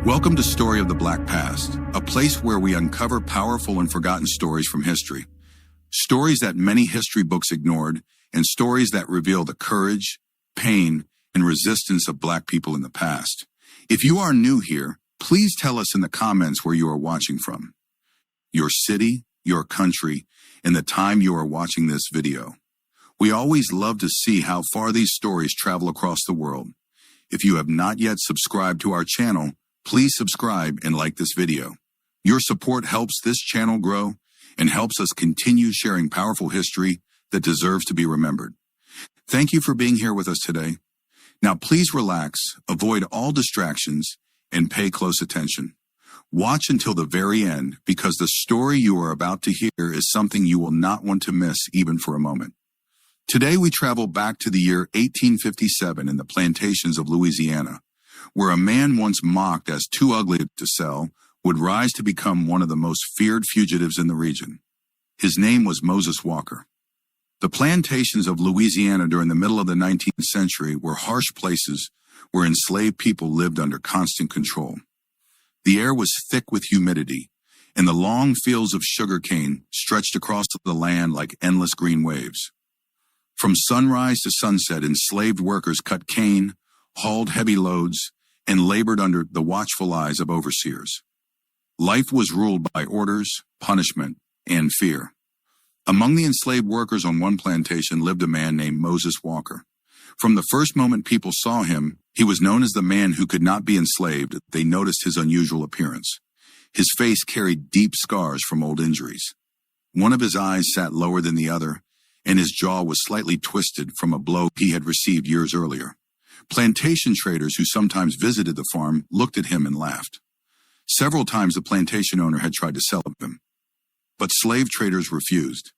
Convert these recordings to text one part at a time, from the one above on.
Welcome to Story of the Black Past, a place where we uncover powerful and forgotten stories from history. Stories that many history books ignored, and stories that reveal the courage, pain, and resistance of Black people in the past. If you are new here, please tell us in the comments where you are watching from, your city, your country, and the time you are watching this video. We always love to see how far these stories travel across the world. If you have not yet subscribed to our channel, please subscribe and like this video. Your support helps this channel grow and helps us continue sharing powerful history that deserves to be remembered. Thank you for being here with us today. Now please relax, avoid all distractions, and pay close attention. Watch until the very end because the story you are about to hear is something you will not want to miss even for a moment. Today we travel back to the year 1857 in the plantations of Louisiana, where a man once mocked as too ugly to sell would rise to become one of the most feared fugitives in the region. His name was Moses Walker. The plantations of Louisiana during the middle of the 19th century were harsh places where enslaved people lived under constant control. The air was thick with humidity, and the long fields of sugarcane stretched across the land like endless green waves. From sunrise to sunset, enslaved workers cut cane, hauled heavy loads, and labored under the watchful eyes of overseers. Life was ruled by orders, punishment, and fear. Among the enslaved workers on one plantation lived a man named Moses Walker. From the first moment people saw him, he was known as the man who could not be enslaved. They noticed his unusual appearance. His face carried deep scars from old injuries. One of his eyes sat lower than the other, and his jaw was slightly twisted from a blow he had received years earlier. Plantation traders who sometimes visited the farm looked at him and laughed. Several times the plantation owner had tried to sell him, but slave traders refused.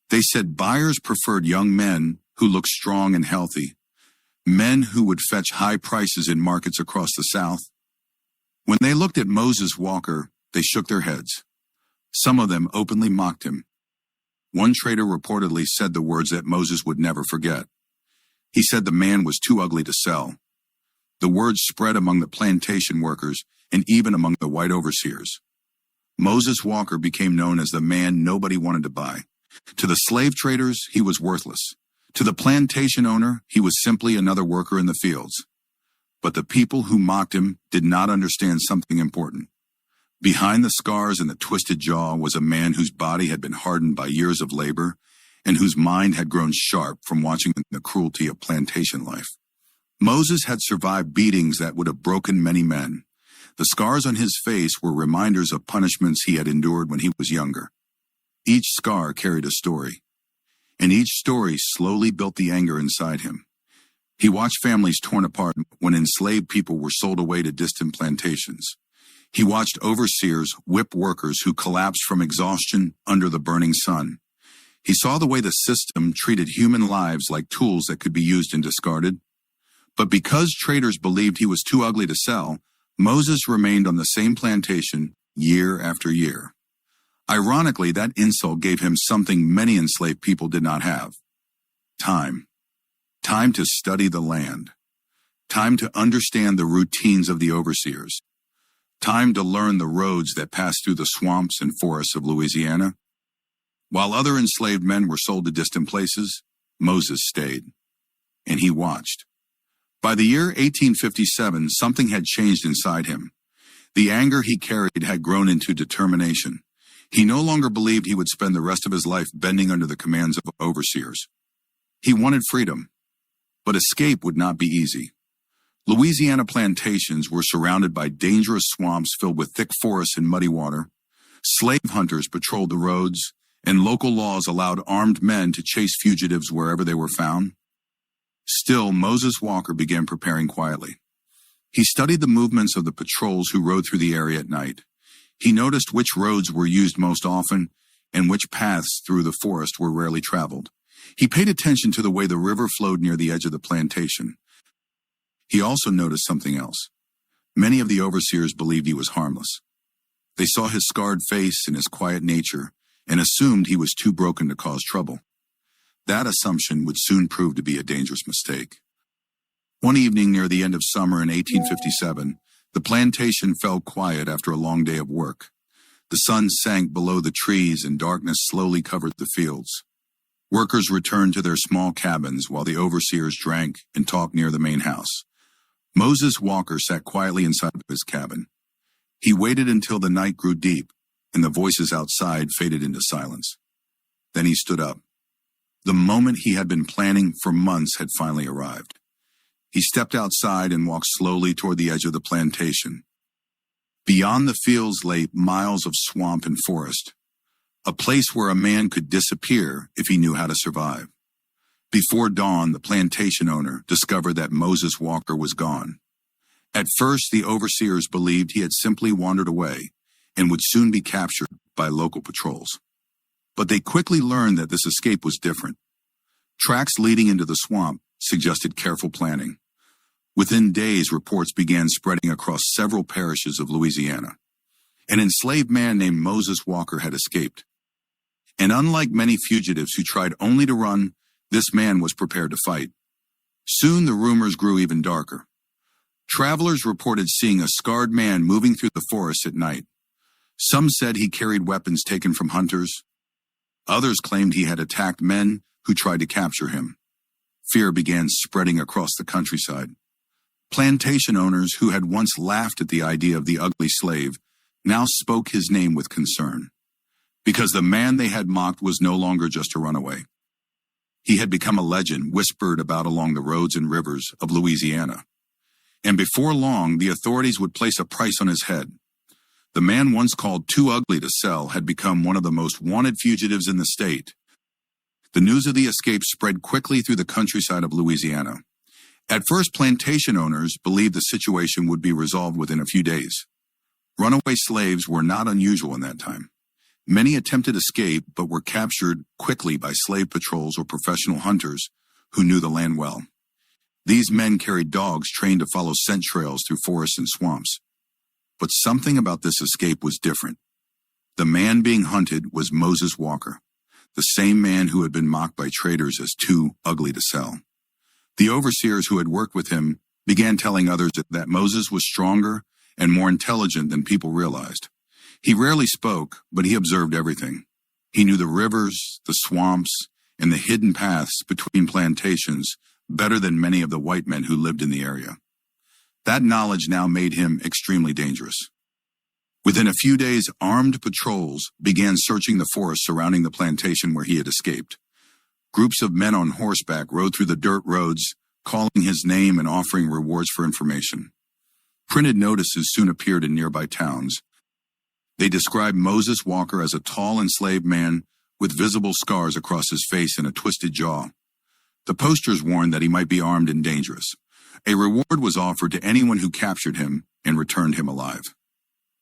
They said buyers preferred young men who looked strong and healthy, men who would fetch high prices in markets across the South. When they looked at Moses Walker, they shook their heads. Some of them openly mocked him. One trader reportedly said the words that Moses would never forget. He said the man was too ugly to sell. The words spread among the plantation workers and even among the white overseers. Moses Walker became known as the man nobody wanted to buy. To the slave traders, he was worthless. To the plantation owner, he was simply another worker in the fields. But the people who mocked him did not understand something important. Behind the scars and the twisted jaw was a man whose body had been hardened by years of labor and whose mind had grown sharp from watching the cruelty of plantation life. Moses had survived beatings that would have broken many men. The scars on his face were reminders of punishments he had endured when he was younger. Each scar carried a story, and each story slowly built the anger inside him. He watched families torn apart when enslaved people were sold away to distant plantations. He watched overseers whip workers who collapsed from exhaustion under the burning sun. He saw the way the system treated human lives like tools that could be used and discarded. But because traders believed he was too ugly to sell, Moses remained on the same plantation year after year. Ironically, that insult gave him something many enslaved people did not have: time. Time to study the land. Time to understand the routines of the overseers. Time to learn the roads that pass through the swamps and forests of Louisiana. While other enslaved men were sold to distant places, Moses stayed, and he watched. By the year 1857, something had changed inside him. The anger he carried had grown into determination. He no longer believed he would spend the rest of his life bending under the commands of overseers. He wanted freedom, but escape would not be easy. Louisiana plantations were surrounded by dangerous swamps filled with thick forests and muddy water. Slave hunters patrolled the roads, and local laws allowed armed men to chase fugitives wherever they were found. Still, Moses Walker began preparing quietly. He studied the movements of the patrols who rode through the area at night. He noticed which roads were used most often and which paths through the forest were rarely traveled. He paid attention to the way the river flowed near the edge of the plantation. He also noticed something else. Many of the overseers believed he was harmless. They saw his scarred face and his quiet nature and assumed he was too broken to cause trouble. That assumption would soon prove to be a dangerous mistake. One evening near the end of summer in 1857, The plantation fell quiet after a long day of work. The sun sank below the trees and darkness slowly covered the fields. Workers returned to their small cabins while the overseers drank and talked near the main house. Moses Walker sat quietly inside of his cabin. He waited until the night grew deep and the voices outside faded into silence. Then he stood up. The moment he had been planning for months had finally arrived. He stepped outside and walked slowly toward the edge of the plantation. Beyond the fields lay miles of swamp and forest, a place where a man could disappear if he knew how to survive. Before dawn, the plantation owner discovered that Moses Walker was gone. At first, the overseers believed he had simply wandered away and would soon be captured by local patrols. But they quickly learned that this escape was different. Tracks leading into the swamp suggested careful planning. Within days, reports began spreading across several parishes of Louisiana. An enslaved man named Moses Walker had escaped. And unlike many fugitives who tried only to run, this man was prepared to fight. Soon the rumors grew even darker. Travelers reported seeing a scarred man moving through the forest at night. Some said he carried weapons taken from hunters. Others claimed he had attacked men who tried to capture him. Fear began spreading across the countryside. Plantation owners who had once laughed at the idea of the ugly slave now spoke his name with concern, because the man they had mocked was no longer just a runaway. He had become a legend whispered about along the roads and rivers of Louisiana. And before long, the authorities would place a price on his head. The man once called too ugly to sell had become one of the most wanted fugitives in the state. The news of the escape spread quickly through the countryside of Louisiana. At first, plantation owners believed the situation would be resolved within a few days. Runaway slaves were not unusual in that time. Many attempted escape but were captured quickly by slave patrols or professional hunters who knew the land well. These men carried dogs trained to follow scent trails through forests and swamps. But something about this escape was different. The man being hunted was Moses Walker, the same man who had been mocked by traders as too ugly to sell. The overseers who had worked with him began telling others that Moses was stronger and more intelligent than people realized. He rarely spoke, but he observed everything. He knew the rivers, the swamps, and the hidden paths between plantations better than many of the white men who lived in the area. That knowledge now made him extremely dangerous. Within a few days, armed patrols began searching the forest surrounding the plantation where he had escaped. Groups of men on horseback rode through the dirt roads, calling his name and offering rewards for information. Printed notices soon appeared in nearby towns. They described Moses Walker as a tall enslaved man with visible scars across his face and a twisted jaw. The posters warned that he might be armed and dangerous. A reward was offered to anyone who captured him and returned him alive.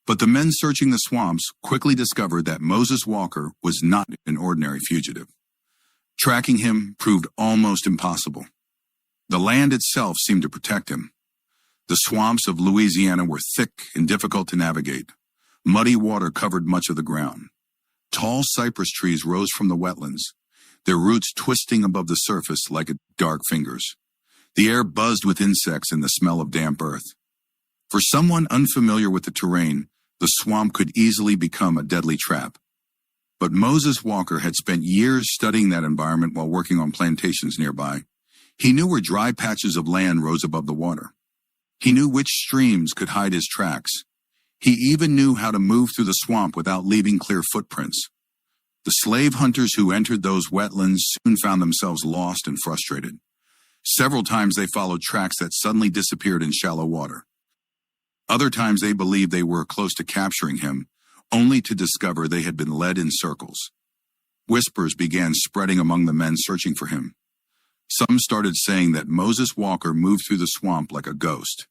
But the men searching the swamps quickly discovered that Moses Walker was not an ordinary fugitive. Tracking him proved almost impossible. The land itself seemed to protect him. The swamps of Louisiana were thick and difficult to navigate. Muddy water covered much of the ground. Tall cypress trees rose from the wetlands, their roots twisting above the surface like dark fingers. The air buzzed with insects and the smell of damp earth. For someone unfamiliar with the terrain, the swamp could easily become a deadly trap. But Moses Walker had spent years studying that environment while working on plantations nearby. He knew where dry patches of land rose above the water. He knew which streams could hide his tracks. He even knew how to move through the swamp without leaving clear footprints. The slave hunters who entered those wetlands soon found themselves lost and frustrated. Several times they followed tracks that suddenly disappeared in shallow water. Other times they believed they were close to capturing him, only to discover they had been led in circles. Whispers began spreading among the men searching for him. Some started saying that Moses Walker moved through the swamp like a ghost.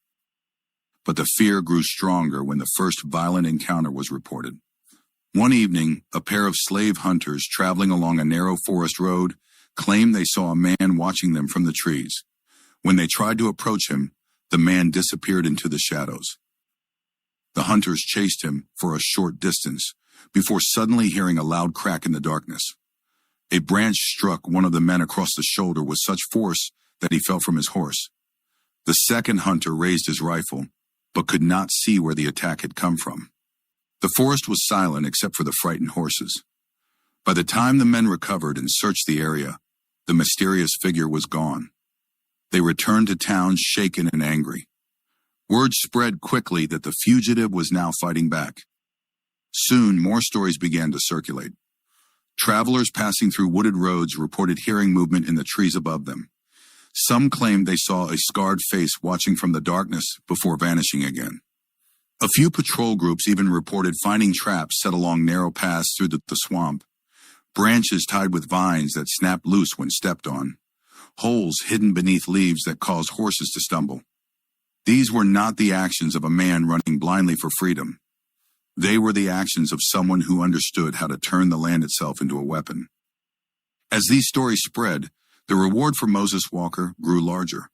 But the fear grew stronger when the first violent encounter was reported. One evening, a pair of slave hunters traveling along a narrow forest road claimed they saw a man watching them from the trees. When they tried to approach him, the man disappeared into the shadows. The hunters chased him for a short distance before suddenly hearing a loud crack in the darkness. A branch struck one of the men across the shoulder with such force that he fell from his horse. The second hunter raised his rifle, but could not see where the attack had come from. The forest was silent except for the frightened horses. By the time the men recovered and searched the area, the mysterious figure was gone. They returned to town shaken and angry. Word spread quickly that the fugitive was now fighting back. Soon, more stories began to circulate. Travelers passing through wooded roads reported hearing movement in the trees above them. Some claimed they saw a scarred face watching from the darkness before vanishing again. A few patrol groups even reported finding traps set along narrow paths through the swamp, branches tied with vines that snapped loose when stepped on, holes hidden beneath leaves that caused horses to stumble. These were not the actions of a man running blindly for freedom. They were the actions of someone who understood how to turn the land itself into a weapon. As these stories spread, the reward for Moses Walker grew larger.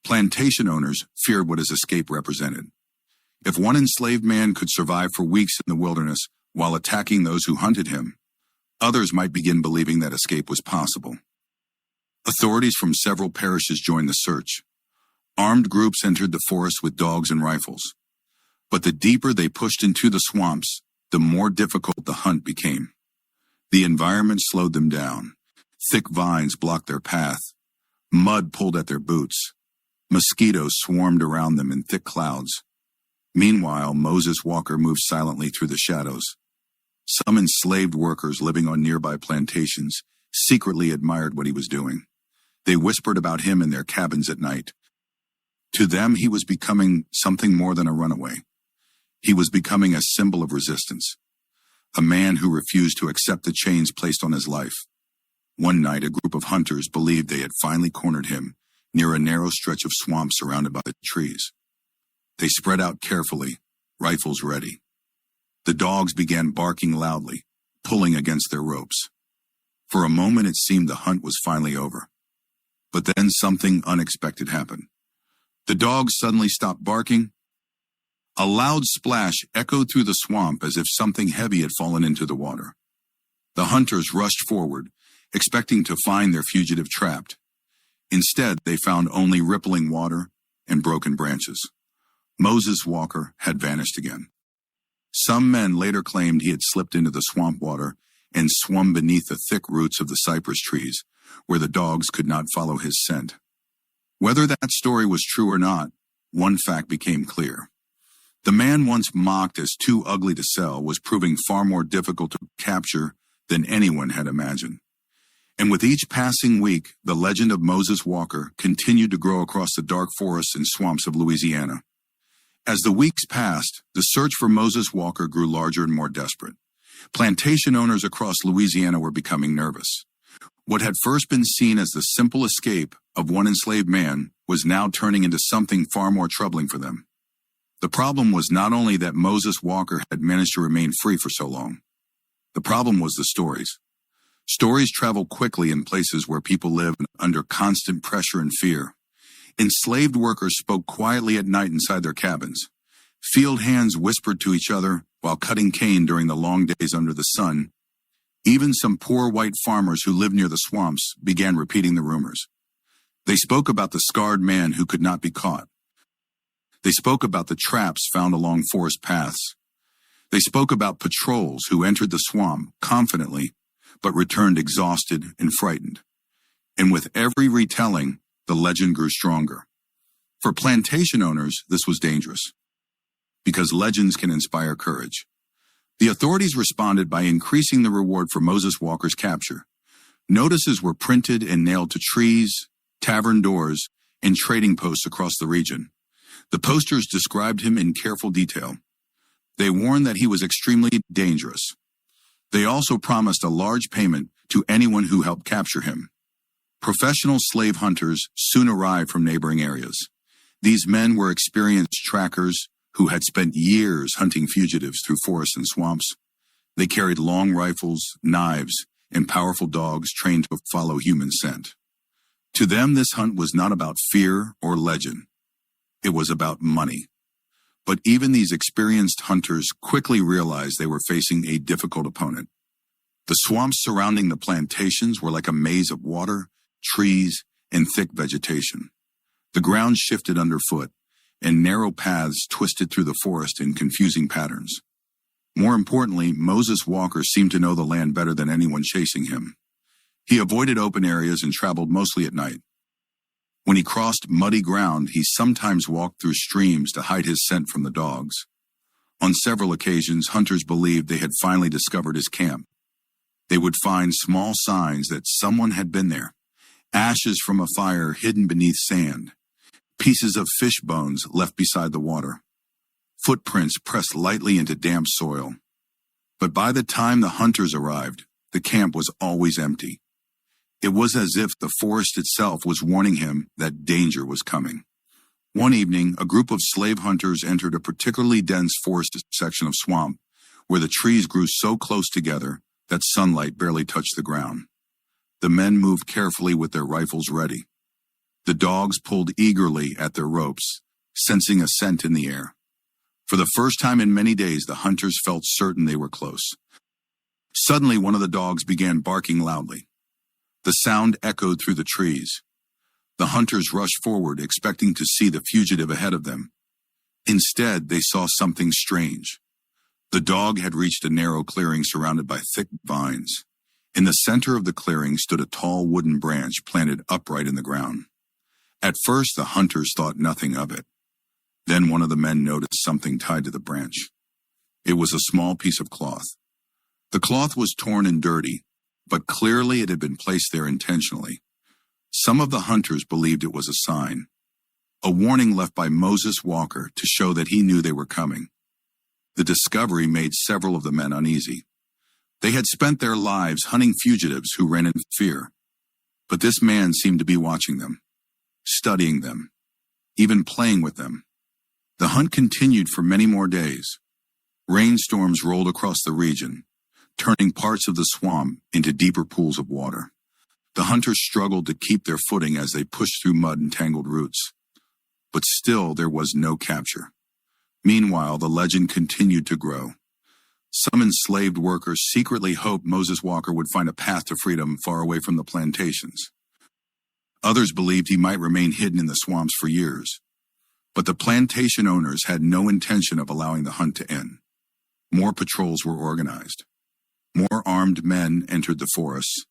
Plantation owners feared what his escape represented. If one enslaved man could survive for weeks in the wilderness while attacking those who hunted him, others might begin believing that escape was possible. Authorities from several parishes joined the search. Armed groups entered the forest with dogs and rifles. But the deeper they pushed into the swamps, the more difficult the hunt became. The environment slowed them down. Thick vines blocked their path. Mud pulled at their boots. Mosquitoes swarmed around them in thick clouds. Meanwhile, Moses Walker moved silently through the shadows. Some enslaved workers living on nearby plantations secretly admired what he was doing. They whispered about him in their cabins at night. To them, he was becoming something more than a runaway. He was becoming a symbol of resistance, a man who refused to accept the chains placed on his life. One night, a group of hunters believed they had finally cornered him near a narrow stretch of swamp surrounded by trees. They spread out carefully, rifles ready. The dogs began barking loudly, pulling against their ropes. For a moment, it seemed the hunt was finally over. But then something unexpected happened. The dogs suddenly stopped barking. A loud splash echoed through the swamp as if something heavy had fallen into the water. The hunters rushed forward, expecting to find their fugitive trapped. Instead, they found only rippling water and broken branches. Moses Walker had vanished again. Some men later claimed he had slipped into the swamp water and swum beneath the thick roots of the cypress trees, where the dogs could not follow his scent. Whether that story was true or not, one fact became clear. The man once mocked as too ugly to sell was proving far more difficult to capture than anyone had imagined. And with each passing week, the legend of Moses Walker continued to grow across the dark forests and swamps of Louisiana. As the weeks passed, the search for Moses Walker grew larger and more desperate. Plantation owners across Louisiana were becoming nervous. What had first been seen as the simple escape of one enslaved man was now turning into something far more troubling for them. The problem was not only that Moses Walker had managed to remain free for so long. The problem was the stories. Stories travel quickly in places where people live under constant pressure and fear. Enslaved workers spoke quietly at night inside their cabins. Field hands whispered to each other while cutting cane during the long days under the sun. Even some poor white farmers who lived near the swamps began repeating the rumors. They spoke about the scarred man who could not be caught. They spoke about the traps found along forest paths. They spoke about patrols who entered the swamp confidently, but returned exhausted and frightened. And with every retelling, the legend grew stronger. For plantation owners, this was dangerous, because legends can inspire courage. The authorities responded by increasing the reward for Moses Walker's capture. Notices were printed and nailed to trees, tavern doors, and trading posts across the region. The posters described him in careful detail. They warned that he was extremely dangerous. They also promised a large payment to anyone who helped capture him. Professional slave hunters soon arrived from neighboring areas. These men were experienced trackers who had spent years hunting fugitives through forests and swamps. They carried long rifles, knives, and powerful dogs trained to follow human scent. To them, this hunt was not about fear or legend. It was about money. But even these experienced hunters quickly realized they were facing a difficult opponent. The swamps surrounding the plantations were like a maze of water, trees, and thick vegetation. The ground shifted underfoot, and narrow paths twisted through the forest in confusing patterns. More importantly, Moses Walker seemed to know the land better than anyone chasing him. He avoided open areas and traveled mostly at night. When he crossed muddy ground, he sometimes walked through streams to hide his scent from the dogs. On several occasions, hunters believed they had finally discovered his camp. They would find small signs that someone had been there, ashes from a fire hidden beneath sand, pieces of fish bones left beside the water, footprints pressed lightly into damp soil. But by the time the hunters arrived, the camp was always empty. It was as if the forest itself was warning him that danger was coming. One evening, a group of slave hunters entered a particularly dense forested section of swamp, where the trees grew so close together that sunlight barely touched the ground. The men moved carefully with their rifles ready. The dogs pulled eagerly at their ropes, sensing a scent in the air. For the first time in many days, the hunters felt certain they were close. Suddenly, one of the dogs began barking loudly. The sound echoed through the trees. The hunters rushed forward, expecting to see the fugitive ahead of them. Instead, they saw something strange. The dog had reached a narrow clearing surrounded by thick vines. In the center of the clearing stood a tall wooden branch planted upright in the ground. At first, the hunters thought nothing of it. Then one of the men noticed something tied to the branch. It was a small piece of cloth. The cloth was torn and dirty, but clearly it had been placed there intentionally. Some of the hunters believed it was a sign, a warning left by Moses Walker to show that he knew they were coming. The discovery made several of the men uneasy. They had spent their lives hunting fugitives who ran in fear, but this man seemed to be watching them, studying them, even playing with them. The hunt continued for many more days. Rainstorms rolled across the region, turning parts of the swamp into deeper pools of water. The hunters struggled to keep their footing as they pushed through mud and tangled roots. But still there was no capture. Meanwhile, the legend continued to grow. Some enslaved workers secretly hoped Moses Walker would find a path to freedom far away from the plantations. Others believed he might remain hidden in the swamps for years. But the plantation owners had no intention of allowing the hunt to end. More patrols were organized. More armed men entered the forests.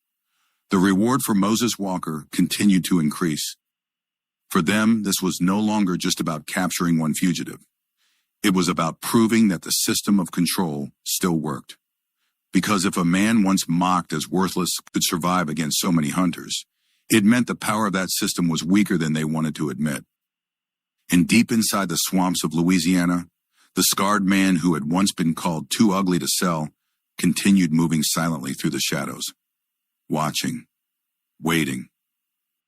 The reward for Moses Walker continued to increase. For them, this was no longer just about capturing one fugitive. It was about proving that the system of control still worked. Because if a man once mocked as worthless could survive against so many hunters, it meant the power of that system was weaker than they wanted to admit. And deep inside the swamps of Louisiana, the scarred man who had once been called too ugly to sell continued moving silently through the shadows, watching, waiting,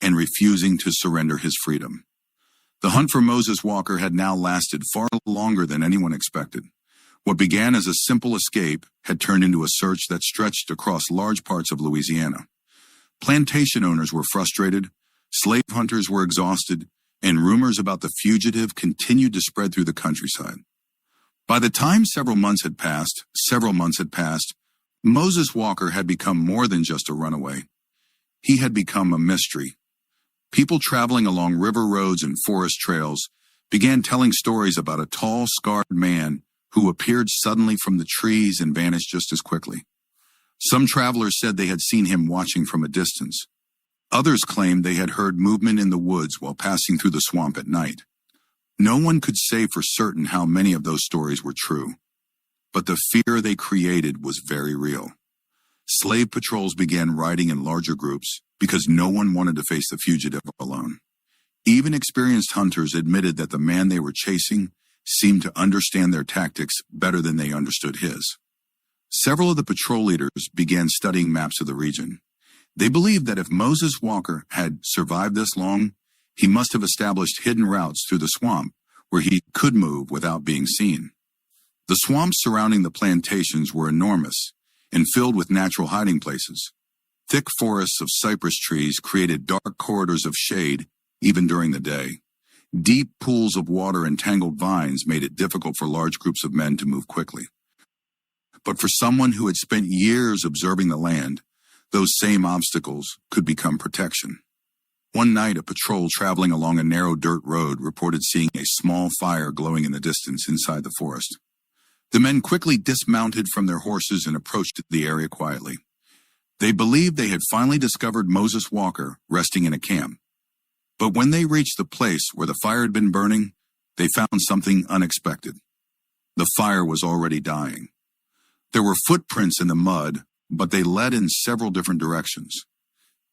and refusing to surrender his freedom. The hunt for Moses Walker had now lasted far longer than anyone expected. What began as a simple escape had turned into a search that stretched across large parts of Louisiana. Plantation owners were frustrated, slave hunters were exhausted, and rumors about the fugitive continued to spread through the countryside. By the time several months had passed, Moses Walker had become more than just a runaway. He had become a mystery. People traveling along river roads and forest trails began telling stories about a tall, scarred man who appeared suddenly from the trees and vanished just as quickly. Some travelers said they had seen him watching from a distance. Others claimed they had heard movement in the woods while passing through the swamp at night. No one could say for certain how many of those stories were true, but the fear they created was very real. Slave patrols began riding in larger groups because no one wanted to face the fugitive alone. Even experienced hunters admitted that the man they were chasing seemed to understand their tactics better than they understood his. Several of the patrol leaders began studying maps of the region. They believed that if Moses Walker had survived this long, he must have established hidden routes through the swamp where he could move without being seen. The swamps surrounding the plantations were enormous and filled with natural hiding places. Thick forests of cypress trees created dark corridors of shade even during the day. Deep pools of water and tangled vines made it difficult for large groups of men to move quickly. But for someone who had spent years observing the land, those same obstacles could become protection. One night, a patrol traveling along a narrow dirt road reported seeing a small fire glowing in the distance inside the forest. The men quickly dismounted from their horses and approached the area quietly. They believed they had finally discovered Moses Walker resting in a camp. But when they reached the place where the fire had been burning, they found something unexpected. The fire was already dying. There were footprints in the mud, but they led in several different directions.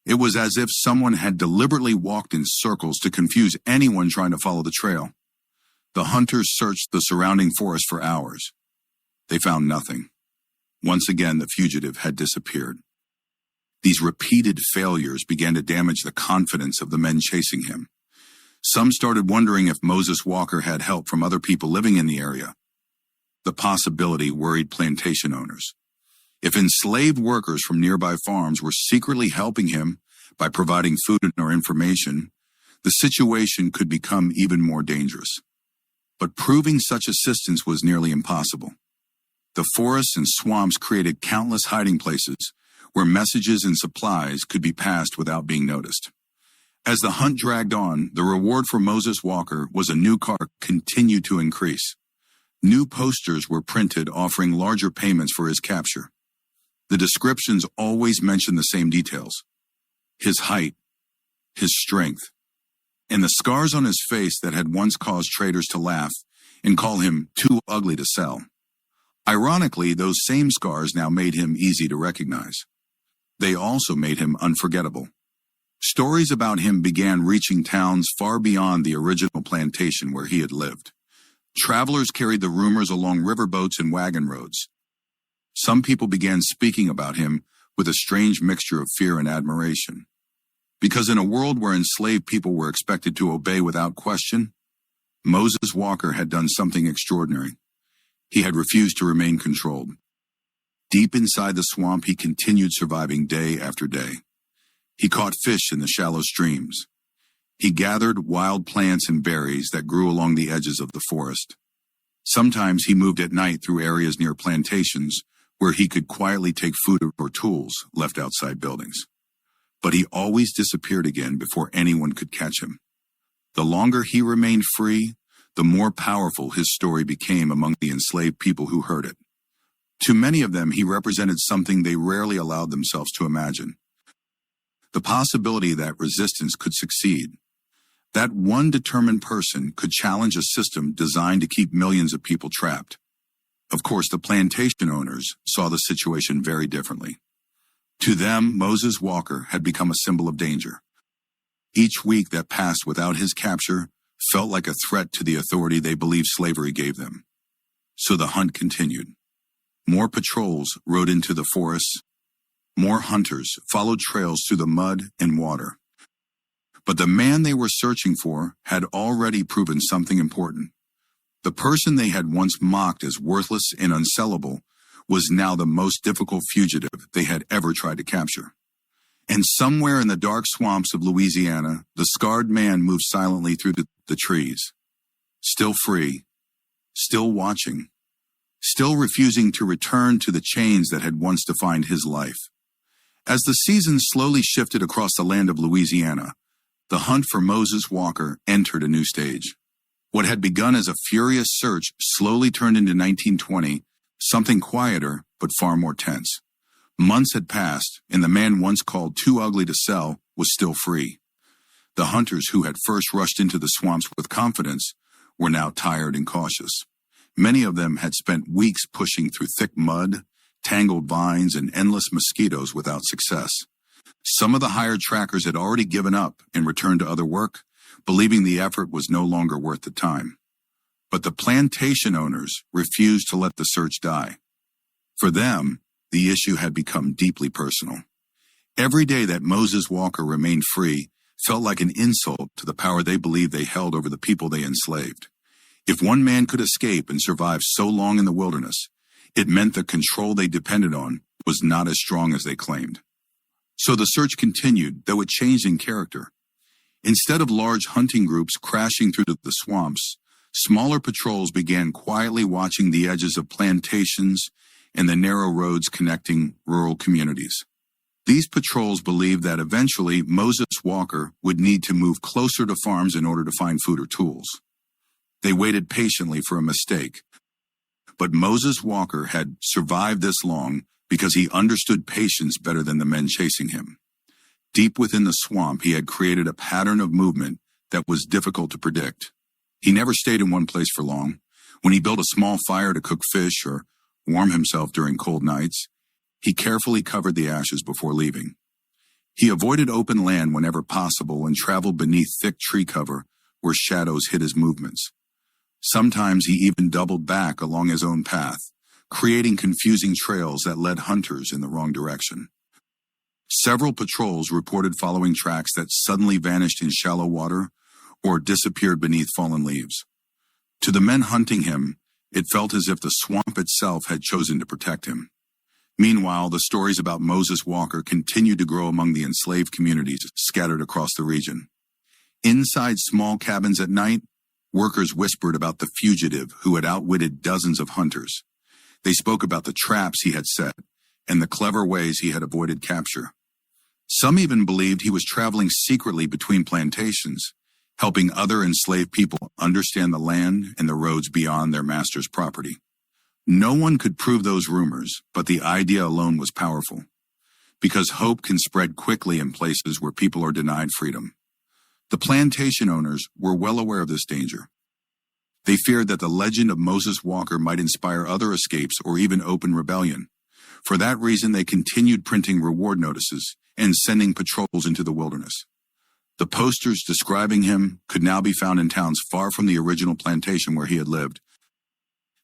It was as if someone had deliberately walked in circles to confuse anyone trying to follow the trail. The hunters searched the surrounding forest for hours. They found nothing. Once again, the fugitive had disappeared. These repeated failures began to damage the confidence of the men chasing him. Some started wondering if Moses Walker had help from other people living in the area. The possibility worried plantation owners. If enslaved workers from nearby farms were secretly helping him by providing food or information, the situation could become even more dangerous. But proving such assistance was nearly impossible. The forests and swamps created countless hiding places where messages and supplies could be passed without being noticed. As the hunt dragged on, the reward for Moses Walker was a new car continued to increase. New posters were printed offering larger payments for his capture. The descriptions always mentioned the same details: his height, his strength, and the scars on his face that had once caused traders to laugh and call him too ugly to sell. Ironically, those same scars now made him easy to recognize. They also made him unforgettable. Stories about him began reaching towns far beyond the original plantation where he had lived. Travelers carried the rumors along riverboats and wagon roads. Some people began speaking about him with a strange mixture of fear and admiration. Because in a world where enslaved people were expected to obey without question, Moses Walker had done something extraordinary. He had refused to remain controlled. Deep inside the swamp, he continued surviving day after day. He caught fish in the shallow streams. He gathered wild plants and berries that grew along the edges of the forest. Sometimes he moved at night through areas near plantations where he could quietly take food or tools left outside buildings. But he always disappeared again before anyone could catch him. The longer he remained free, the more powerful his story became among the enslaved people who heard it. To many of them, he represented something they rarely allowed themselves to imagine: the possibility that resistance could succeed. That one determined person could challenge a system designed to keep millions of people trapped. Of course, the plantation owners saw the situation very differently. To them, Moses Walker had become a symbol of danger. Each week that passed without his capture felt like a threat to the authority they believed slavery gave them. So the hunt continued. More patrols rode into the forests. More hunters followed trails through the mud and water. But the man they were searching for had already proven something important. The person they had once mocked as worthless and unsellable was now the most difficult fugitive they had ever tried to capture. And somewhere in the dark swamps of Louisiana, the scarred man moved silently through the trees. Still free, still watching, still refusing to return to the chains that had once defined his life. As the season slowly shifted across the land of Louisiana, the hunt for Moses Walker entered a new stage. What had begun as a furious search slowly turned into 1920, something quieter but far more tense. Months had passed, and the man once called too ugly to sell was still free. The hunters who had first rushed into the swamps with confidence were now tired and cautious. Many of them had spent weeks pushing through thick mud, tangled vines, and endless mosquitoes without success. Some of the hired trackers had already given up and returned to other work, believing the effort was no longer worth the time. But the plantation owners refused to let the search die. For them, the issue had become deeply personal. Every day that Moses Walker remained free felt like an insult to the power they believed they held over the people they enslaved. If one man could escape and survive so long in the wilderness, it meant the control they depended on was not as strong as they claimed. So the search continued, though it changed in character. Instead of large hunting groups crashing through the swamps, smaller patrols began quietly watching the edges of plantations and the narrow roads connecting rural communities. These patrols believed that eventually Moses Walker would need to move closer to farms in order to find food or tools. They waited patiently for a mistake. But Moses Walker had survived this long because he understood patience better than the men chasing him. Deep within the swamp, he had created a pattern of movement that was difficult to predict. He never stayed in one place for long. When he built a small fire to cook fish or warm himself during cold nights, he carefully covered the ashes before leaving. He avoided open land whenever possible and traveled beneath thick tree cover where shadows hid his movements. Sometimes he even doubled back along his own path, creating confusing trails that led hunters in the wrong direction. Several patrols reported following tracks that suddenly vanished in shallow water or disappeared beneath fallen leaves. To the men hunting him, it felt as if the swamp itself had chosen to protect him. Meanwhile, the stories about Moses Walker continued to grow among the enslaved communities scattered across the region. Inside small cabins at night, workers whispered about the fugitive who had outwitted dozens of hunters. They spoke about the traps he had set and the clever ways he had avoided capture. Some even believed he was traveling secretly between plantations, helping other enslaved people understand the land and the roads beyond their master's property. No one could prove those rumors, but the idea alone was powerful, because hope can spread quickly in places where people are denied freedom. The plantation owners were well aware of this danger. They feared that the legend of Moses Walker might inspire other escapes or even open rebellion. For that reason, they continued printing reward notices and sending patrols into the wilderness. The posters describing him could now be found in towns far from the original plantation where he had lived.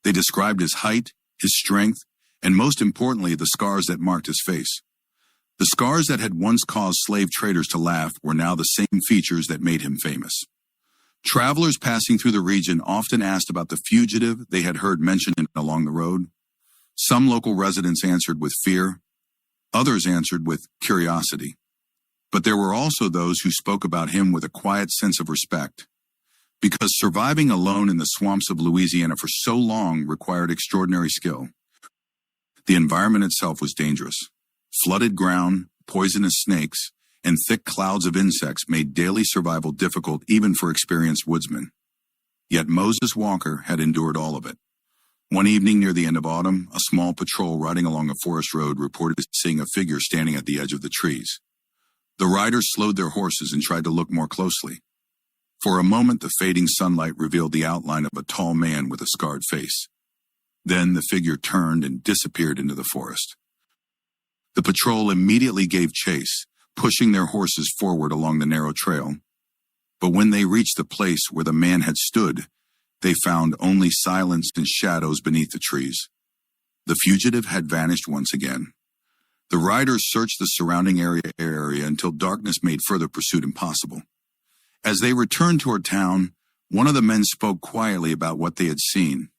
They described his height, his strength, and most importantly, the scars that marked his face. The scars that had once caused slave traders to laugh were now the same features that made him famous. Travelers passing through the region often asked about the fugitive they had heard mentioned along the road. Some local residents answered with fear. Others answered with curiosity. But there were also those who spoke about him with a quiet sense of respect, because surviving alone in the swamps of Louisiana for so long required extraordinary skill. The environment itself was dangerous. Flooded ground, poisonous snakes, and thick clouds of insects made daily survival difficult even for experienced woodsmen. Yet Moses Walker had endured all of it. One evening near the end of autumn, a small patrol riding along a forest road reported seeing a figure standing at the edge of the trees. The riders slowed their horses and tried to look more closely. For a moment, the fading sunlight revealed the outline of a tall man with a scarred face. Then the figure turned and disappeared into the forest. The patrol immediately gave chase, pushing their horses forward along the narrow trail. But when they reached the place where the man had stood, they found only silence and shadows beneath the trees. The fugitive had vanished once again. The riders searched the surrounding area until darkness made further pursuit impossible. As they returned toward town, one of the men spoke quietly about what they had seen.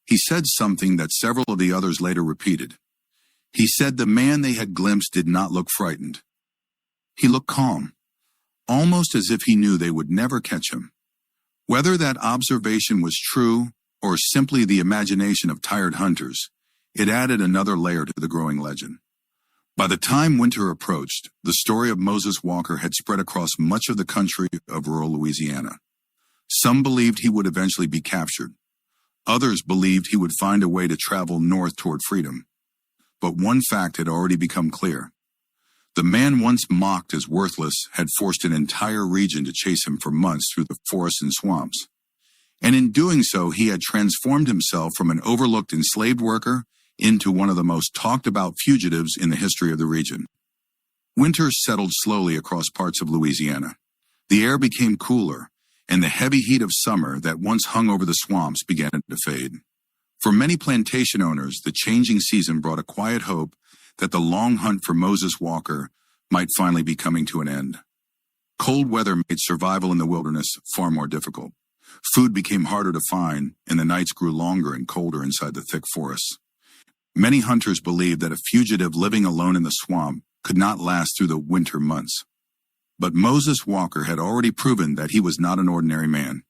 He said something that several of the others later repeated. He said the man they had glimpsed did not look frightened. He looked calm, almost as if he knew they would never catch him. Whether that observation was true or simply the imagination of tired hunters, it added another layer to the growing legend. By the time winter approached, the story of Moses Walker had spread across much of the country of rural Louisiana. Some believed he would eventually be captured. Others believed he would find a way to travel north toward freedom. But one fact had already become clear. The man once mocked as worthless had forced an entire region to chase him for months through the forests and swamps. And in doing so, he had transformed himself from an overlooked enslaved worker into one of the most talked about fugitives in the history of the region. Winter settled slowly across parts of Louisiana. The air became cooler, and the heavy heat of summer that once hung over the swamps began to fade. For many plantation owners, the changing season brought a quiet hope that the long hunt for Moses Walker might finally be coming to an end. Cold weather made survival in the wilderness far more difficult. Food became harder to find, and the nights grew longer and colder inside the thick forests. Many hunters believed that a fugitive living alone in the swamp could not last through the winter months. But Moses Walker had already proven that he was not an ordinary man.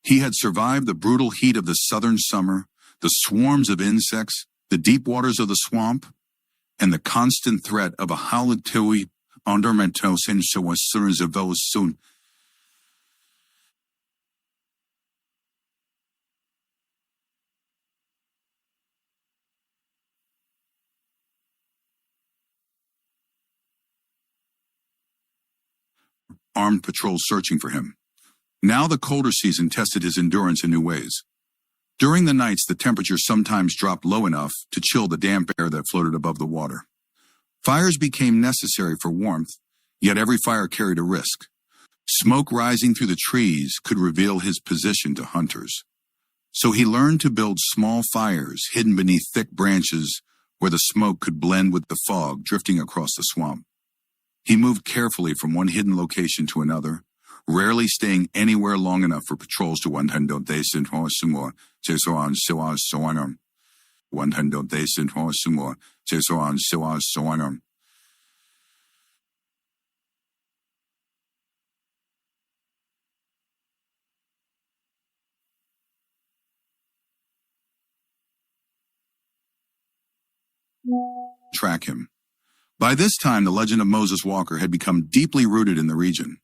He had survived the brutal heat of the southern summer, the swarms of insects, the deep waters of the swamp, and the constant threat of a halatoui undermentos and so soon. Armed patrols searching for him. Now the colder season tested his endurance in new ways. During the nights, the temperature sometimes dropped low enough to chill the damp air that floated above the water. Fires became necessary for warmth, yet every fire carried a risk. Smoke rising through the trees could reveal his position to hunters. So he learned to build small fires hidden beneath thick branches where the smoke could blend with the fog drifting across the swamp. He moved carefully from one hidden location to another, rarely staying anywhere long enough for patrols to track him. By this time, the legend of Moses Walker had become deeply rooted in the region.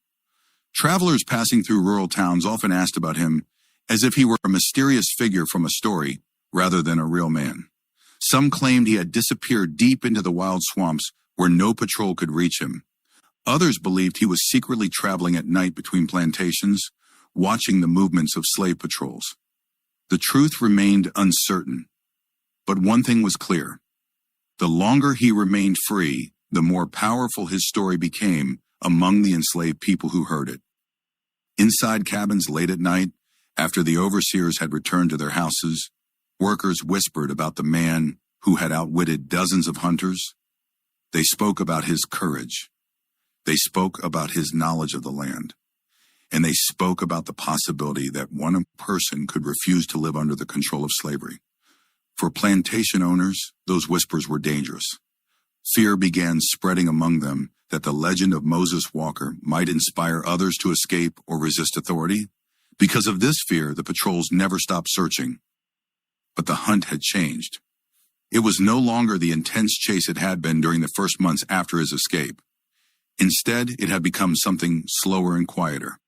Travelers passing through rural towns often asked about him as if he were a mysterious figure from a story rather than a real man. Some claimed he had disappeared deep into the wild swamps where no patrol could reach him. Others believed he was secretly traveling at night between plantations, watching the movements of slave patrols. The truth remained uncertain, but one thing was clear. The longer he remained free, the more powerful his story became among the enslaved people who heard it. Inside cabins late at night, after the overseers had returned to their houses, workers whispered about the man who had outwitted dozens of hunters. They spoke about his courage. They spoke about his knowledge of the land. And they spoke about the possibility that one person could refuse to live under the control of slavery. For plantation owners, those whispers were dangerous. Fear began spreading among them that the legend of Moses Walker might inspire others to escape or resist authority. Because of this fear, the patrols never stopped searching. But the hunt had changed. It was no longer the intense chase it had been during the first months after his escape. Instead, it had become something slower and quieter.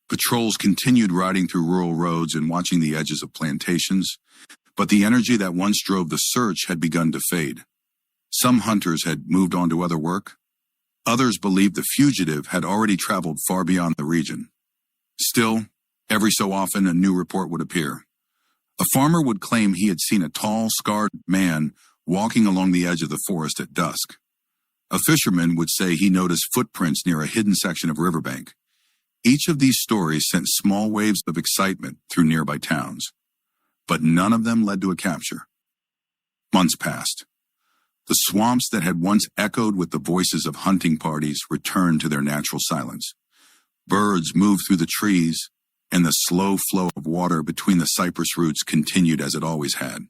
Patrols continued riding through rural roads and watching the edges of plantations, but the energy that once drove the search had begun to fade. Some hunters had moved on to other work. Others believed the fugitive had already traveled far beyond the region. Still, every so often a new report would appear. A farmer would claim he had seen a tall, scarred man walking along the edge of the forest at dusk. A fisherman would say he noticed footprints near a hidden section of riverbank. Each of these stories sent small waves of excitement through nearby towns, but none of them led to a capture. Months passed. The swamps that had once echoed with the voices of hunting parties returned to their natural silence. Birds moved through the trees, and the slow flow of water between the cypress roots continued as it always had.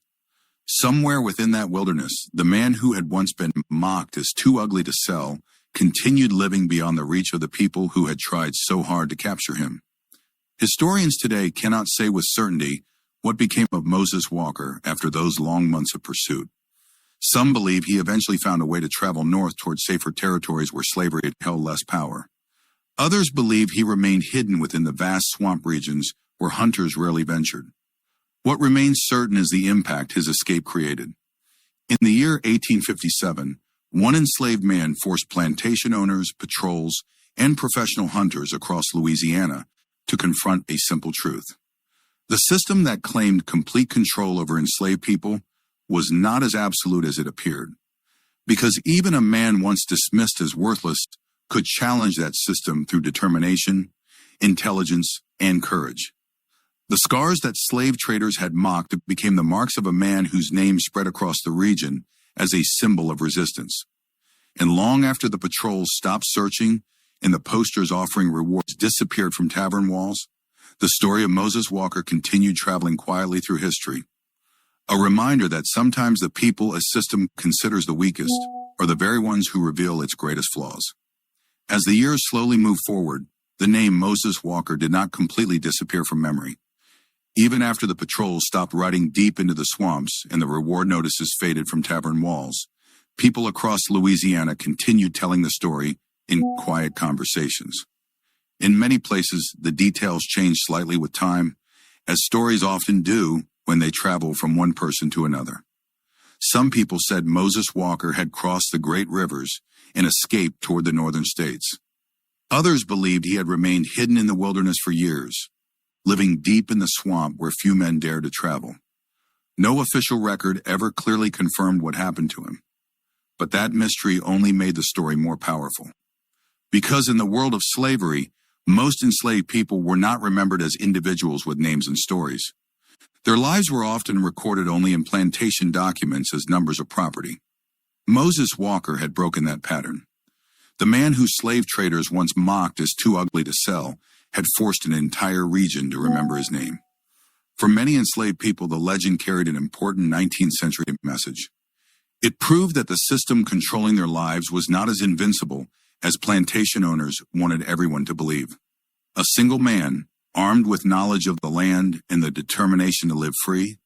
Somewhere within that wilderness, the man who had once been mocked as too ugly to sell continued living beyond the reach of the people who had tried so hard to capture him. Historians today cannot say with certainty what became of Moses Walker after those long months of pursuit. Some believe he eventually found a way to travel north toward safer territories where slavery had held less power. Others believe he remained hidden within the vast swamp regions where hunters rarely ventured. What remains certain is the impact his escape created. In the year 1857, one enslaved man forced plantation owners, patrols, and professional hunters across Louisiana to confront a simple truth. The system that claimed complete control over enslaved people was not as absolute as it appeared, because even a man once dismissed as worthless could challenge that system through determination, intelligence, and courage. The scars that slave traders had mocked became the marks of a man whose name spread across the region as a symbol of resistance. And long after the patrols stopped searching and the posters offering rewards disappeared from tavern walls, the story of Moses Walker continued traveling quietly through history. A reminder that sometimes the people a system considers the weakest are the very ones who reveal its greatest flaws. As the years slowly moved forward, the name Moses Walker did not completely disappear from memory. Even after the patrols stopped riding deep into the swamps and the reward notices faded from tavern walls, people across Louisiana continued telling the story in quiet conversations. In many places, the details changed slightly with time, as stories often do when they travel from one person to another. Some people said Moses Walker had crossed the great rivers and escaped toward the northern states. Others believed he had remained hidden in the wilderness for years, living deep in the swamp where few men dared to travel. No official record ever clearly confirmed what happened to him, but that mystery only made the story more powerful. Because in the world of slavery, most enslaved people were not remembered as individuals with names and stories. Their lives were often recorded only in plantation documents as numbers of property. Moses Walker had broken that pattern. The man whose slave traders once mocked as too ugly to sell had forced an entire region to remember his name. For many enslaved people, the legend carried an important 19th century message. It proved that the system controlling their lives was not as invincible as plantation owners wanted everyone to believe. A single man, armed with knowledge of the land and the determination to live free,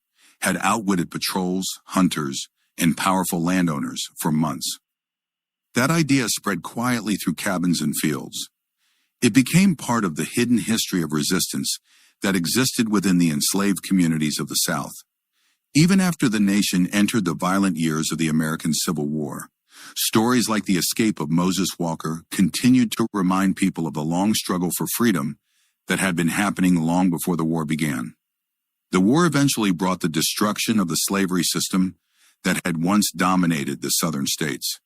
had outwitted patrols, hunters, and powerful landowners for months. That idea spread quietly through cabins and fields. It became part of the hidden history of resistance that existed within the enslaved communities of the South. Even after the nation entered the violent years of the American Civil War, stories like the escape of Moses Walker continued to remind people of the long struggle for freedom that had been happening long before the war began. The war eventually brought the destruction of the slavery system that had once dominated the southern states.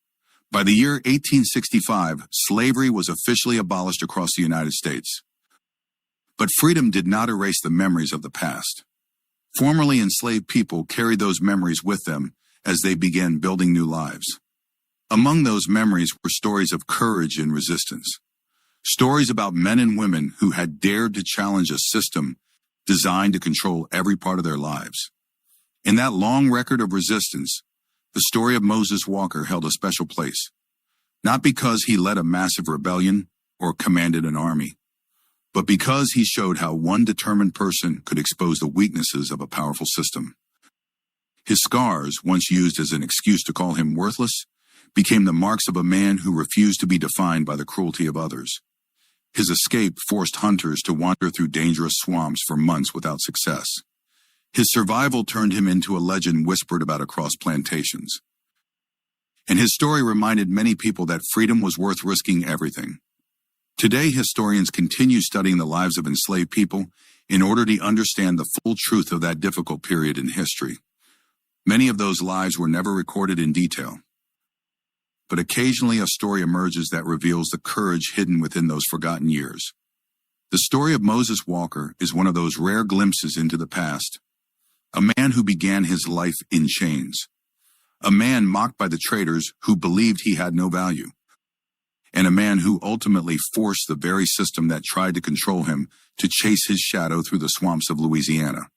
By the year 1865, slavery was officially abolished across the United States. But freedom did not erase the memories of the past. Formerly enslaved people carried those memories with them as they began building new lives. Among those memories were stories of courage and resistance. Stories about men and women who had dared to challenge a system designed to control every part of their lives. In that long record of resistance, the story of Moses Walker held a special place, not because he led a massive rebellion or commanded an army, but because he showed how one determined person could expose the weaknesses of a powerful system. His scars, once used as an excuse to call him worthless, became the marks of a man who refused to be defined by the cruelty of others. His escape forced hunters to wander through dangerous swamps for months without success. His survival turned him into a legend whispered about across plantations. And his story reminded many people that freedom was worth risking everything. Today, historians continue studying the lives of enslaved people in order to understand the full truth of that difficult period in history. Many of those lives were never recorded in detail, but occasionally a story emerges that reveals the courage hidden within those forgotten years. The story of Moses Walker is one of those rare glimpses into the past. A man who began his life in chains. A man mocked by the traders who believed he had no value. And a man who ultimately forced the very system that tried to control him to chase his shadow through the swamps of Louisiana.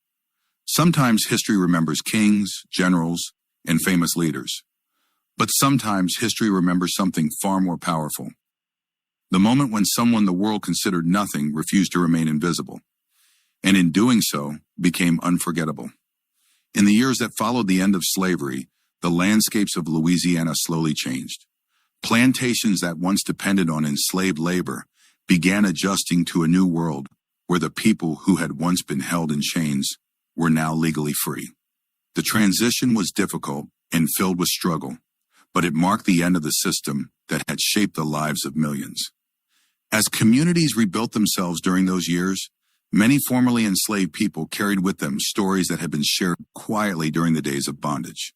Sometimes history remembers kings, generals, and famous leaders. But sometimes history remembers something far more powerful. The moment when someone the world considered nothing refused to remain invisible, and in doing so, became unforgettable. In the years that followed the end of slavery, the landscapes of Louisiana slowly changed. Plantations that once depended on enslaved labor began adjusting to a new world where the people who had once been held in chains were now legally free. The transition was difficult and filled with struggle, but it marked the end of the system that had shaped the lives of millions. As communities rebuilt themselves during those years, many formerly enslaved people carried with them stories that had been shared quietly during the days of bondage.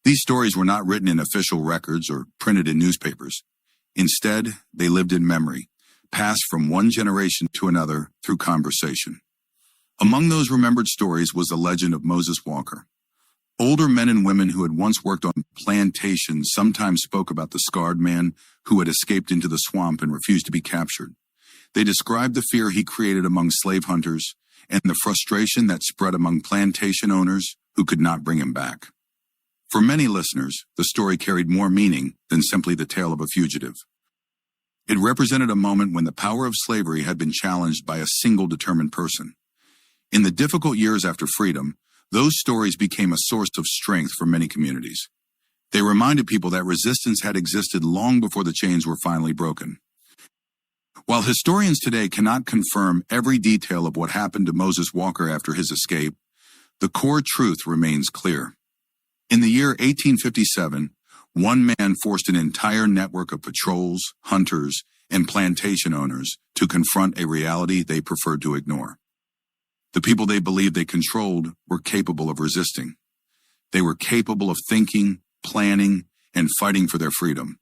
These stories were not written in official records or printed in newspapers. Instead, they lived in memory, passed from one generation to another through conversation. Among those remembered stories was the legend of Moses Walker. Older men and women who had once worked on plantations sometimes spoke about the scarred man who had escaped into the swamp and refused to be captured. They described the fear he created among slave hunters and the frustration that spread among plantation owners who could not bring him back. For many listeners, the story carried more meaning than simply the tale of a fugitive. It represented a moment when the power of slavery had been challenged by a single determined person. In the difficult years after freedom, those stories became a source of strength for many communities. They reminded people that resistance had existed long before the chains were finally broken. While historians today cannot confirm every detail of what happened to Moses Walker after his escape, the core truth remains clear. In the year 1857, one man forced an entire network of patrols, hunters, and plantation owners to confront a reality they preferred to ignore. The people they believed they controlled were capable of resisting. They were capable of thinking, planning, and fighting for their freedom.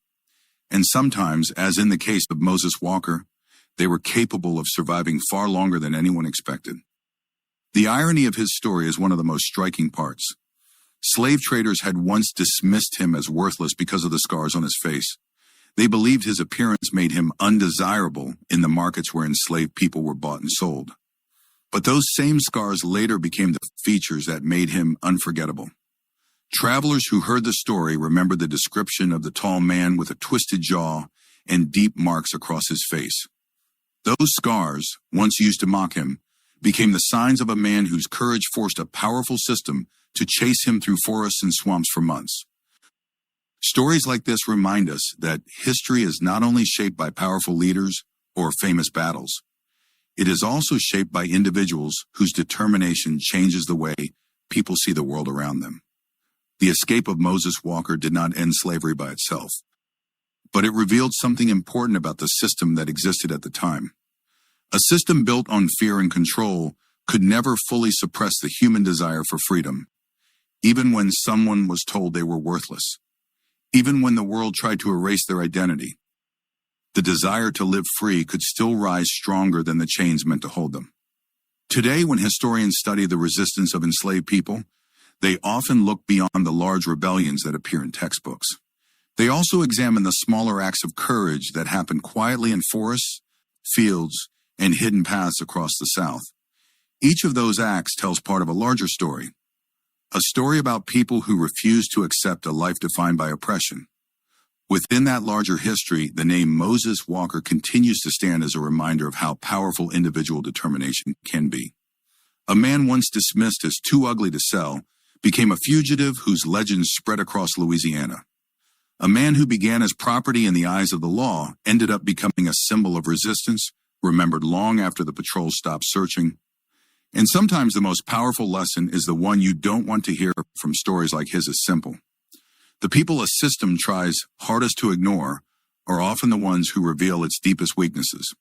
And sometimes, as in the case of Moses Walker, they were capable of surviving far longer than anyone expected. The irony of his story is one of the most striking parts. Slave traders had once dismissed him as worthless because of the scars on his face. They believed his appearance made him undesirable in the markets where enslaved people were bought and sold. But those same scars later became the features that made him unforgettable. Travelers who heard the story remembered the description of the tall man with a twisted jaw and deep marks across his face. Those scars, once used to mock him, became the signs of a man whose courage forced a powerful system to chase him through forests and swamps for months. Stories like this remind us that history is not only shaped by powerful leaders or famous battles. It is also shaped by individuals whose determination changes the way people see the world around them. The escape of Moses Walker did not end slavery by itself, but it revealed something important about the system that existed at the time. A system built on fear and control could never fully suppress the human desire for freedom, even when someone was told they were worthless, even when the world tried to erase their identity. The desire to live free could still rise stronger than the chains meant to hold them. Today, when historians study the resistance of enslaved people, they often look beyond the large rebellions that appear in textbooks. They also examine the smaller acts of courage that happen quietly in forests, fields, and hidden paths across the South. Each of those acts tells part of a larger story, a story about people who refuse to accept a life defined by oppression. Within that larger history, the name Moses Walker continues to stand as a reminder of how powerful individual determination can be. A man once dismissed as too ugly to sell became a fugitive whose legend spread across Louisiana. A man who began as property in the eyes of the law ended up becoming a symbol of resistance, remembered long after the patrol stopped searching. And sometimes the most powerful lesson is the one you don't want to hear from stories like his is simple. The people a system tries hardest to ignore are often the ones who reveal its deepest weaknesses.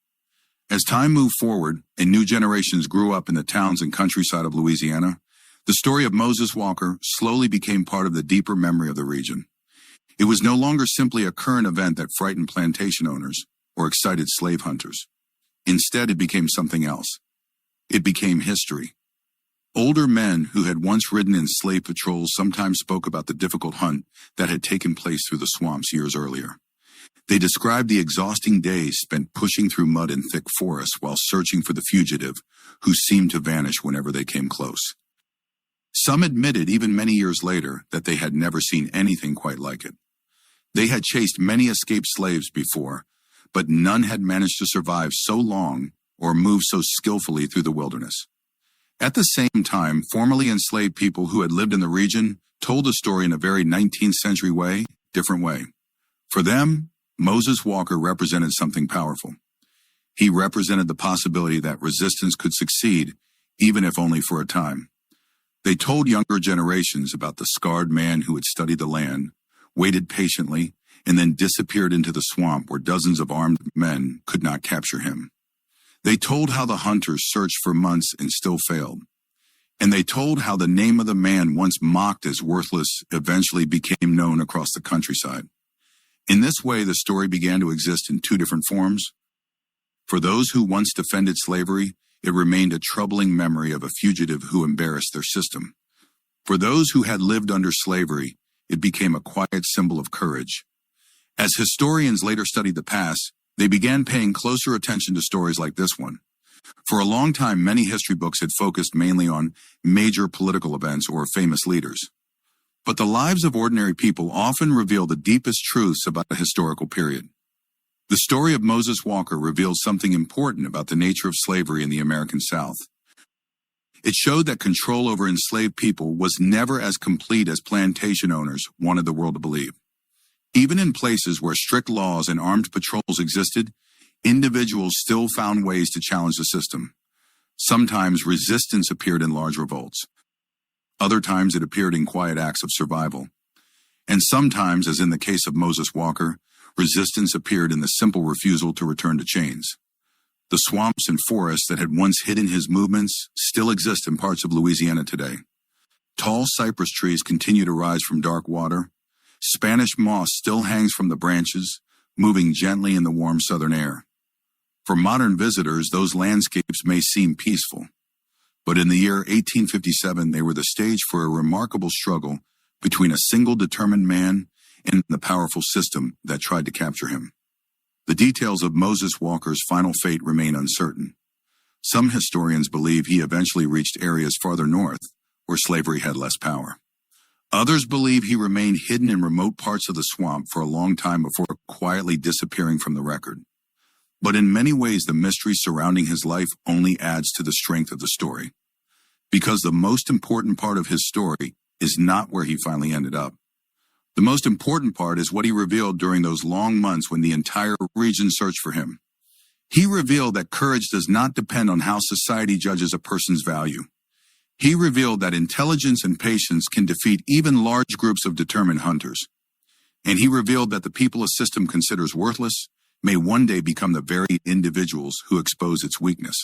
As time moved forward and new generations grew up in the towns and countryside of Louisiana, the story of Moses Walker slowly became part of the deeper memory of the region. It was no longer simply a current event that frightened plantation owners or excited slave hunters. Instead, it became something else. It became history. Older men who had once ridden in slave patrols sometimes spoke about the difficult hunt that had taken place through the swamps years earlier. They described the exhausting days spent pushing through mud and thick forests while searching for the fugitive who seemed to vanish whenever they came close. Some admitted, even many years later, that they had never seen anything quite like it. They had chased many escaped slaves before, but none had managed to survive so long or move so skillfully through the wilderness. At the same time, formerly enslaved people who had lived in the region told the story in a very 19th century way, different way. For them, Moses Walker represented something powerful. He represented the possibility that resistance could succeed, even if only for a time. They told younger generations about the scarred man who had studied the land, waited patiently, and then disappeared into the swamp where dozens of armed men could not capture him. They told how the hunters searched for months and still failed. And they told how the name of the man once mocked as worthless eventually became known across the countryside. In this way, the story began to exist in two different forms. For those who once defended slavery, it remained a troubling memory of a fugitive who embarrassed their system. For those who had lived under slavery, it became a quiet symbol of courage. As historians later studied the past, they began paying closer attention to stories like this one. For a long time, many history books had focused mainly on major political events or famous leaders. But the lives of ordinary people often reveal the deepest truths about a historical period. The story of Moses Walker reveals something important about the nature of slavery in the American South. It showed that control over enslaved people was never as complete as plantation owners wanted the world to believe. Even in places where strict laws and armed patrols existed, individuals still found ways to challenge the system. Sometimes resistance appeared in large revolts. Other times it appeared in quiet acts of survival. And sometimes, as in the case of Moses Walker, resistance appeared in the simple refusal to return to chains. The swamps and forests that had once hidden his movements still exist in parts of Louisiana today. Tall cypress trees continue to rise from dark water. Spanish moss still hangs from the branches, moving gently in the warm southern air. For modern visitors, those landscapes may seem peaceful, but in the year 1857, they were the stage for a remarkable struggle between a single determined man and the powerful system that tried to capture him. The details of Moses Walker's final fate remain uncertain. Some historians believe he eventually reached areas farther north, where slavery had less power. Others believe he remained hidden in remote parts of the swamp for a long time before quietly disappearing from the record. But in many ways, the mystery surrounding his life only adds to the strength of the story. Because the most important part of his story is not where he finally ended up. The most important part is what he revealed during those long months when the entire region searched for him. He revealed that courage does not depend on how society judges a person's value. He revealed that intelligence and patience can defeat even large groups of determined hunters. And he revealed that the people a system considers worthless may one day become the very individuals who expose its weakness.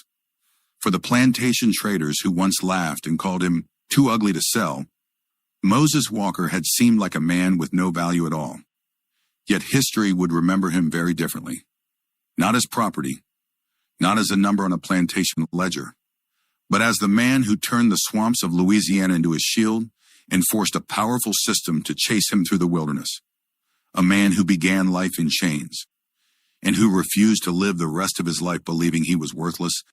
For the plantation traders who once laughed and called him too ugly to sell, Moses Walker had seemed like a man with no value at all. Yet history would remember him very differently. Not as property, not as a number on a plantation ledger, but as the man who turned the swamps of Louisiana into his shield and forced a powerful system to chase him through the wilderness. A man who began life in chains, and who refused to live the rest of his life believing he was worthless